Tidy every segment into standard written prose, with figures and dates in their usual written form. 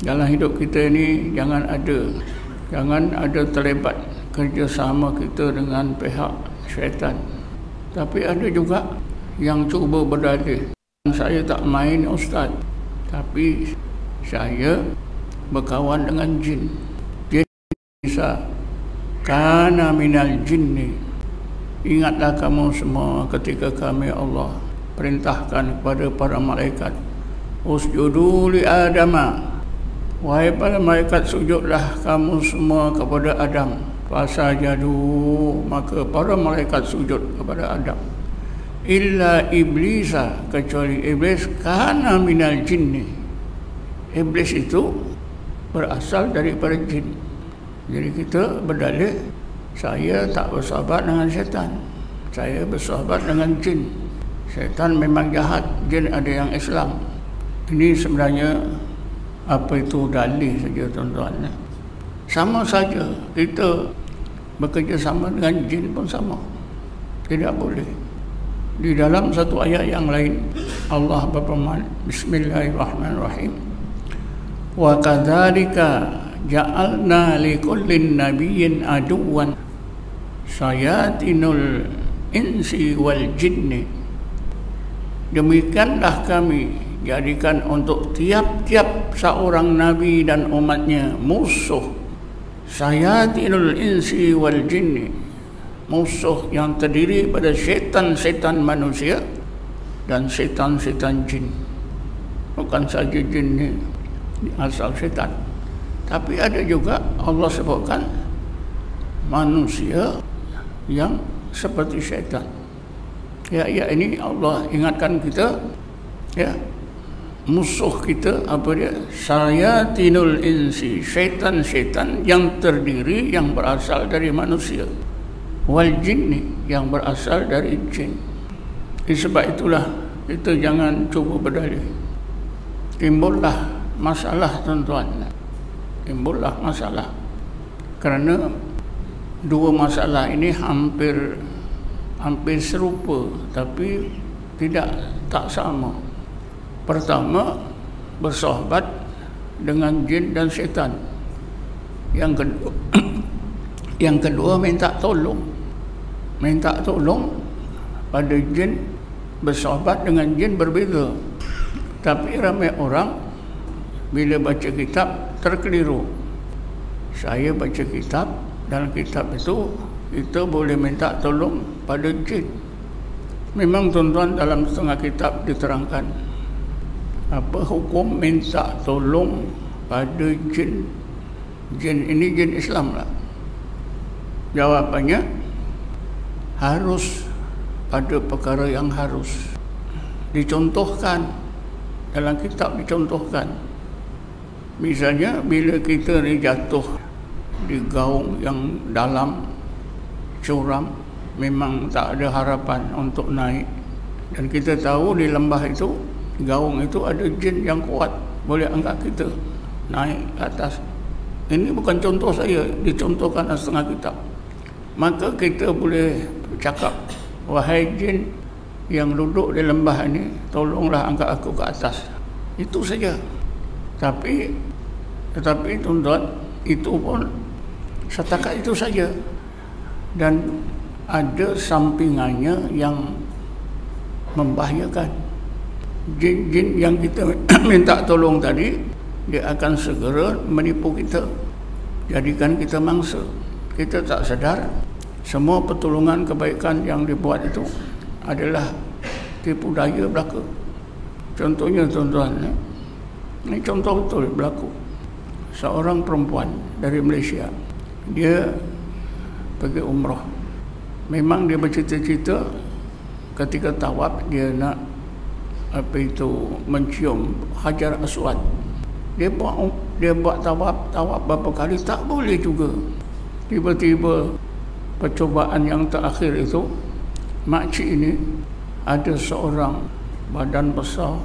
Dalam hidup kita ini jangan ada terlibat kerjasama kita dengan pihak syaitan. Tapi ada juga yang cuba berdalih, saya tak main ustaz, tapi saya berkawan dengan jin. Jin bisa kana minal jinni. Ingatlah kamu semua ketika kami Allah perintahkan kepada para malaikat, usjudu li adama, wahai para malaikat, sujudlah kamu semua kepada Adam. Fasajadu, maka para malaikat sujud kepada Adam. Illa iblisa, kecuali iblis, kana minal jinni. Iblis itu berasal daripada jin. Jadi kita berdalih, saya tak bersahabat dengan syaitan, saya bersahabat dengan jin. Syaitan memang jahat, jin ada yang Islam. Ini sebenarnya apa itu dalih saja tuan-tuan. Sama saja kita bekerjasama dengan jin pun sama, tidak boleh. Di dalam satu ayat yang lain Allah berfirman, Bismillahirrahmanirrahim, wa kadzalika ja'alna likullin nabiyyin aduwan syayatinul insi wal jinni. Demikianlah kami jadikan untuk tiap-tiap seorang nabi dan umatnya musuh. Syayatinul insi wal jinni, musuh yang terdiri pada syaitan-syaitan manusia dan syaitan-syaitan jin. Bukan saja jin ni asal syaitan, tapi ada juga Allah sebutkan manusia yang seperti syaitan. Ya ini Allah ingatkan kita, ya, musuh kita apa dia? Syayatinul insi, syaitan-syaitan yang terdiri, yang berasal dari manusia, wal jinni, yang berasal dari jin. Sebab itulah kita jangan cuba berdalih. Timbullah masalah tuan-tuan, timbullah masalah kerana dua masalah ini hampir serupa tapi tak sama. Pertama, bersahabat dengan jin dan syaitan. Yang kedua minta tolong pada jin. Bersahabat dengan jin berbeza. Tapi ramai orang bila baca kitab terkeliru. Saya baca kitab, dalam kitab itu kita boleh minta tolong pada jin. Memang tuan-tuan dalam setengah kitab diterangkan apa hukum minta tolong pada jin. Jin ini jin Islam lah. Jawapannya harus ada perkara yang harus dicontohkan dalam kitab, dicontohkan. Misalnya bila kita ni jatuh di gaung yang dalam, curam, memang tak ada harapan untuk naik, dan kita tahu di lembah itu, gaung itu ada jin yang kuat boleh angkat kita naik ke atas. Ini bukan contoh saya, dicontohkan dalam setengah kitab. Maka kita boleh cakap, wahai jin yang duduk di lembah ini, tolonglah angkat aku ke atas. Itu saja. Tetapi tuan-tuan, itu pun setakat itu saja, dan ada sampingannya yang membahayakan. Jin-jin yang kita minta tolong tadi, dia akan segera menipu kita, jadikan kita mangsa. Kita tak sedar semua pertolongan kebaikan yang dibuat itu adalah tipu daya belaka. Contohnya tuan-tuan, ini contoh betul berlaku. Seorang perempuan dari Malaysia, dia pergi umrah. Memang dia bercita-cita ketika tawaf dia nak mencium Hajar Aswad. Dia buat tawaf berapa kali tak boleh juga. Tiba-tiba percubaan yang terakhir itu, makcik ini ada seorang badan besar,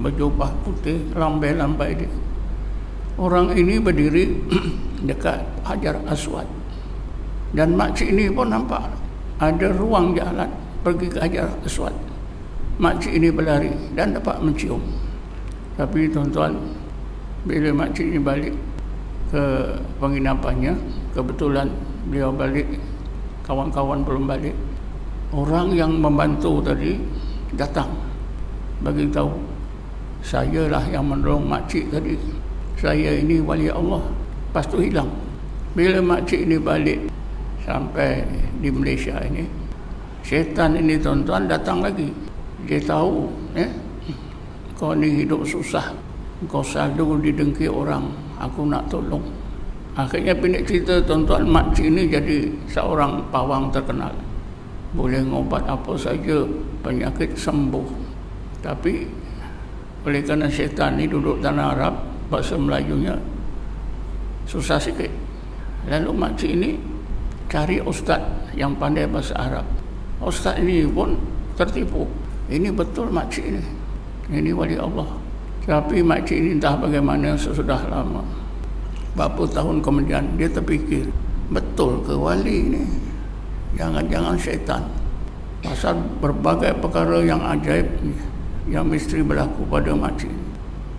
berjubah putih, lambai-lambai dia. Orang ini berdiri dekat Hajar Aswad, dan makcik ini pun nampak ada ruang jalan pergi ke Hajar Aswad. Makcik ini berlari dan dapat mencium. Tapi tuan-tuan, Bila makcik ni balik ke penginapannya, kebetulan beliau balik, kawan-kawan belum balik. Orang yang membantu tadi datang bagi tahu, saya lah yang menolong makcik tadi. Saya ini wali Allah. Lepas tu hilang. Bila makcik ni balik sampai di Malaysia ini, syaitan ini tuan-tuan datang lagi. Dia tahu kau ni hidup susah, kau selalu didengki orang, aku nak tolong. Akhirnya pendek cerita tuan-tuan, makcik ini jadi seorang pawang terkenal. Boleh ngobat apa saja, penyakit sembuh. Tapi oleh kerana syaitan ni duduk tanah Arab, bahasa Melayunya susah sikit. Lalu makcik ini cari ustaz yang pandai bahasa Arab. Ustaz ini pun tertipu. Ini betul makcik ini, ini wali Allah. Tapi makcik ini entah bagaimana sesudah lama, berapa tahun kemudian dia terfikir, betul ke wali ini? Jangan-jangan syaitan. Pasal berbagai perkara yang ajaib yang mesti berlaku pada makcik.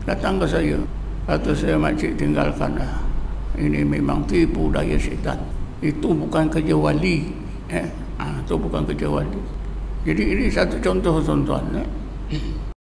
Datang ke saya, kata saya, makcik tinggalkanlah. Ini memang tipu daya syaitan. Itu bukan kerja wali. Itu bukan kerja wali. Jadi ini satu contoh tuan-tuan.